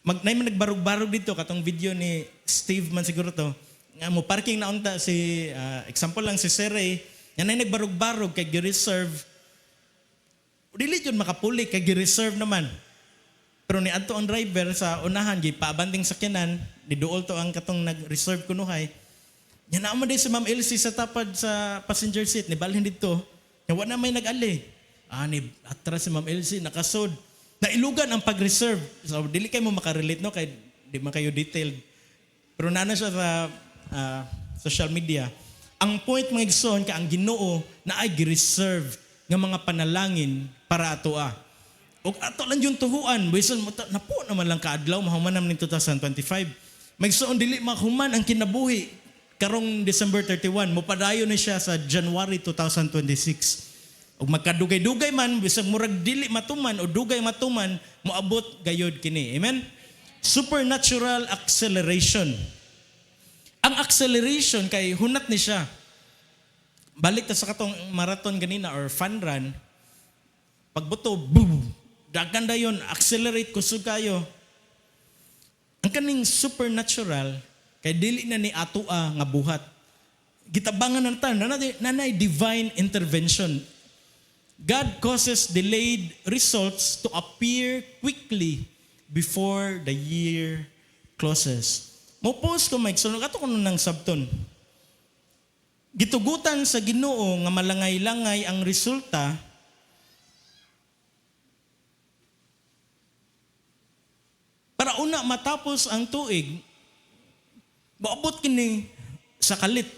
nagbarog-barog dito katong video ni Steve man siguro to. Nga mo parking na unta si example lang si Sere, yan ay nagbarog-barog kay gi-reserve. Dili jud makapuli kay gi-reserve naman. Pero ni adto ang driver sa unahan gipaabanding sakyanan, ni duol to ang katong nag-reserve kunuhay. Yan na mo din si Ma'am Elsie sa tapad sa passenger seat ni balhin dito. Nga wala may nag-ali. Ni atras si Ma'am Elsie nakasod. Nailugan ang pag-reserve. So dili kay mo makarelate no kay di man kayo detailed. Pero nana siya sa social media. Ang point mga igsoon ka ang Ginoo na ay gi-reserve nga mga panalangin para atoa. O ato lang yung tuhuan, bisan mo napo naman lang kaadlaw mahuman naman ning 2025. Magsoon dili mahuman ang kinabuhi karong December 31, mopadayon na siya sa January 2026. O magkadugay-dugay man bisag murag dili matuman o dugay matuman, moabot gayod kini. Amen. Supernatural acceleration. Ang acceleration kay hunat ni siya. Balik ta sa katong marathon ganina or fun run. Pagbuto, boom! Dagan dayon, accelerate kusog kayo. Ang kaning supernatural kay dili na ni atua nga buhat. Gitabangan na ta nanay divine intervention. God causes delayed results to appear quickly before the year closes. Mo post ko Mike, sunod ato kuno nang sabton. Gitugutan sa Ginoo nga malangay-langay ang resulta para una matapos ang tuig, maabot kini sa kalit.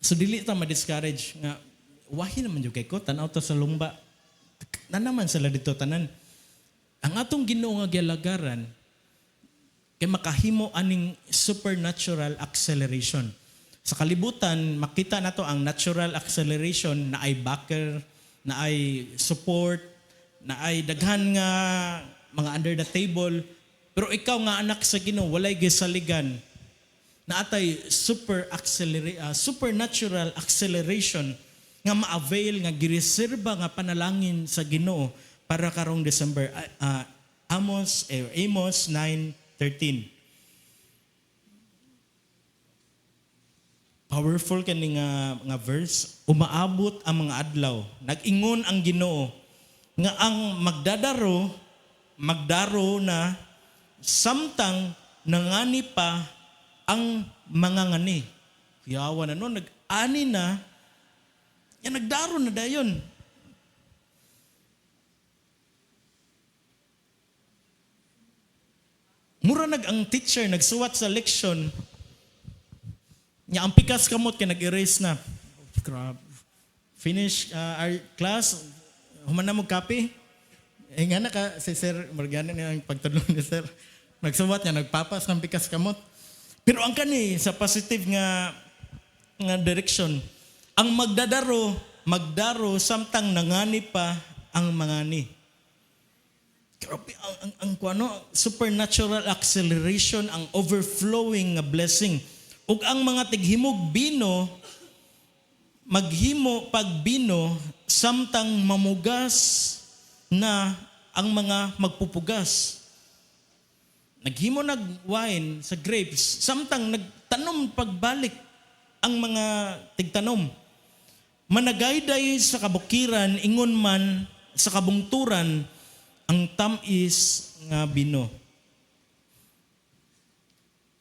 So dili ta ma-discourage nga wahi naman jud kay ko tan-aw ta sa lumba. Na naman sila dito tanan. Ang atong Ginoo nga gialagaran kay makahimo aning supernatural acceleration. Sa kalibutan makita nato ang natural acceleration na ay backer, na ay support, na ay daghan nga mga under the table, pero ikaw nga anak sa Ginoo walay gisaligan na atay supernatural acceleration nga ma-avail nga gireserba nga panalangin sa Ginoo para karong December. Amos 9:13. Powerful kani nga verse. Umaabot ang mga adlaw, nag-ingon ang Ginoo nga ang magdaro na samtang nangani pa ang mga ngani. Yawa na noon, nag-ani na, yan nagdaro na dayon. Mura ang teacher, nagsuwat sa leksyon, niya ang pikas kamot kay nag-erase na. Finish our class, human na mo copy. Nga na ka, si Sir, margana niya ang pagtulong ni Sir. Nagsuwat niya, nagpapas ng pikas kamot. Pero ang kani sa positive nga direction, ang magdaro samtang nangani pa ang mangani. Grabe ang kuano, supernatural acceleration, ang overflowing nga blessing. Ug ang mga tighimog bino maghimo pagbino samtang mamugas na ang mga magpupugas. Naghimo nag-wine sa grapes, samtang nagtanom pagbalik ang mga tigtanom. Managayday sa kabukiran, ingon man sa kabungturan, ang tamis nga bino.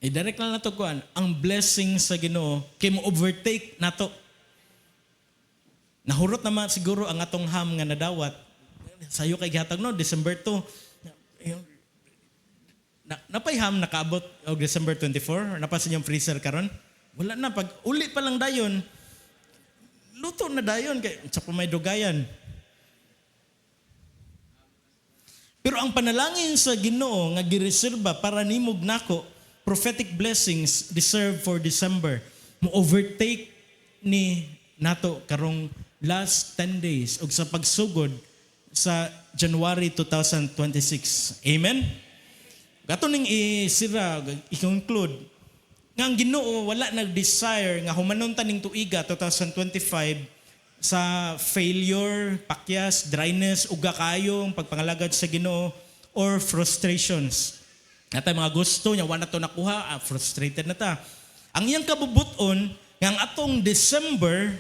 Direct lang nato kuan, ang blessing sa Ginoo kay mo overtake nato. Nahurot naman siguro ang atong ham nga nadawat. Sayo kay gihatag no December 2. Napayham nakaabot og December 24, napasin yung freezer karon. Wala na, pag uli pa lang dayon, luto na dayon kay sa may dugayan. Pero ang panalangin sa Ginoo nga gireserba para nimog nako, prophetic blessings deserved for December, mo overtake ni nato karong last 10 days ug sa pagsugod sa January 2026. Amen. Gato ning isira, i-conclude, nga ang Ginoo wala nag-desire nga humanon ta ning tuiga 2025 sa failure, pakyas, dryness, uga kayong pagpangalagad sa Ginoo or frustrations. Natay mga gusto niya, wala to nakuha, frustrated na ta. Ang iyang kabubuton, nga ang atong December,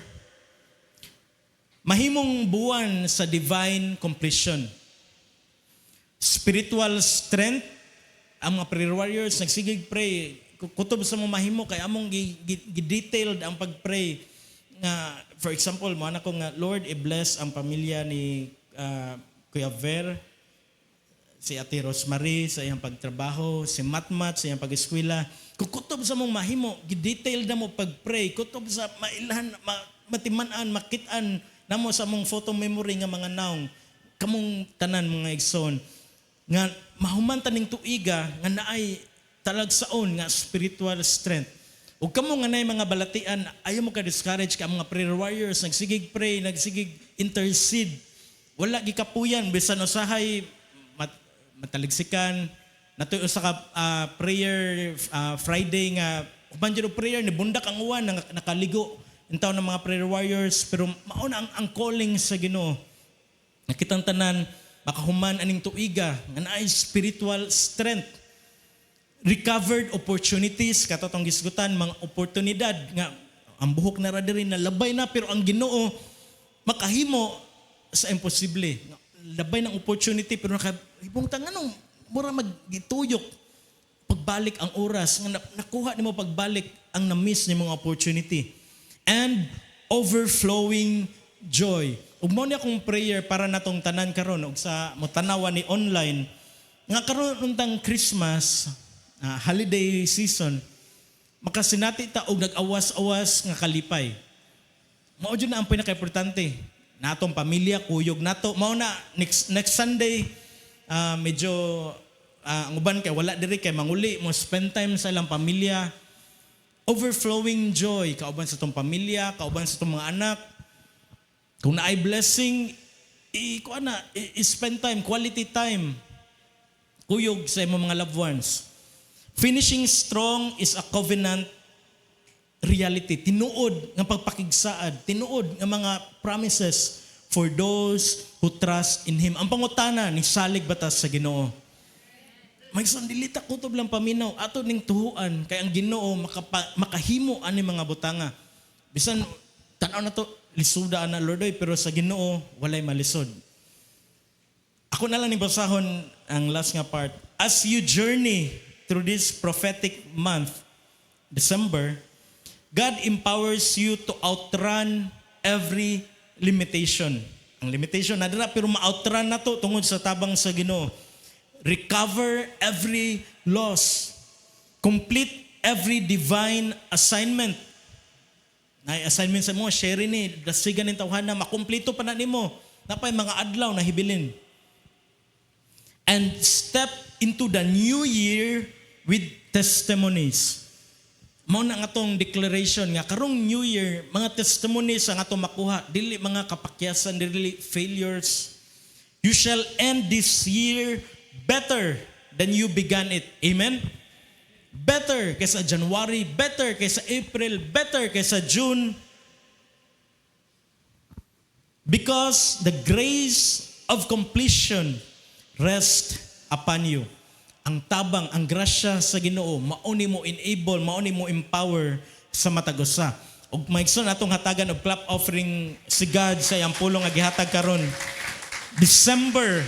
mahimong buwan sa divine completion. Spiritual strength, ang mga prayer warriors nagsigig pray kutob sa mga mahimo kay among gi-detailed ang pag-pray nga for example mo ana ko nga Lord i-bless ang pamilya ni Kuya Ver, si Ate Rosemary sa iyang pagtrabaho, si Matmat sa iyang pag-eskwela. Kutob sa mong mahimo gi-detailed na mo pag-pray, kutob sa mailan matiman-an makit-an namo sa mong photo memory nga mga naong kamong tanan mga igsoon nga mahuman taning tuiga nga naay talagsaon nga spiritual strength. Ug kamo nga nay mga balatian, ayaw mo ka discourage ka mga prayer warriors nagsigig pray, nagsigig intercede. Wala gikapuyan bisan usahay mataligsikan nato usa ka prayer Friday nga human jud prayer ni bundak ang uwan nakaligo intaw ng mga prayer warriors pero mao na ang calling sa Ginoo. Nakitang tanan makahuman aning tuiga nga naay spiritual strength, recovered opportunities katong gisgutan mga oportunidad nga ang buhok na ra diri nalabay na, pero ang Ginoo makahimo sa imposible. Labay ng opportunity pero nakahibong tanganong mura magituyok pagbalik ang oras nga nakuha nimo pagbalik ang na-miss ni mga opportunity. And overflowing joy. Ug mao ni akong prayer para natong tanan karon ug sa motanawa ni online nga karon untang Christmas holiday season makasinati ta og nag-awas-awas nga kalipay. Mao jud na ang pinaka-importante. Natong pamilya kuyog nato. Mao na next Sunday medyo ang uban kay wala diri kay manguli mo spend time sa ilang pamilya. Overflowing joy kauban sa tong pamilya, kauban sa tong mga anak. Kung naay blessing, spend time, quality time. Kuyog sa imong mga loved ones. Finishing strong is a covenant reality. Tinuod ng pagpakigsaad, tinuod ng mga promises for those who trust in Him. Ang pangutana ni salig batas sa Ginoo. May sandilita kutob lang paminaw ato ning tuhuan kay ang Ginoo makahimo ani mga butanga. Bisan tan-aw na to lisuda na Lord pero sa Ginoo walay malisod. Ako na lang ni basahon ang last nga part. As you journey through this prophetic month, December, God empowers you to outrun every limitation. Ang limitation na dira pero ma-outrun na to tungod sa tabang sa Ginoo. Recover every loss. Complete every divine assignment. Na assignment sa mo, share ni, dasigan ng tawhana, makumpleto pa na nimo. Napay mga adlaw na hibilin. And step into the new year with testimonies. Mao na nga atong declaration nga karong new year, mga testimonies ang atong makuha, dili mga kapakyasan, dili failures. You shall end this year better than you began it. Amen? Better kaysa January, better kaysa April, better kaysa June. Because the grace of completion rest upon you. Ang tabang, ang grasya sa Ginoo, mauni mo enable, mauni mo empower sa matagusa. Ug maigsoon atong hatagan og clap offering si God sa iyang pulong nga gihatag karon. December,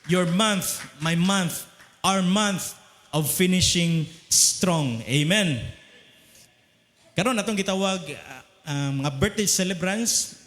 your month, my month, our month of finishing strong. Amen. Karon atong gitawag mga birthday celebrants.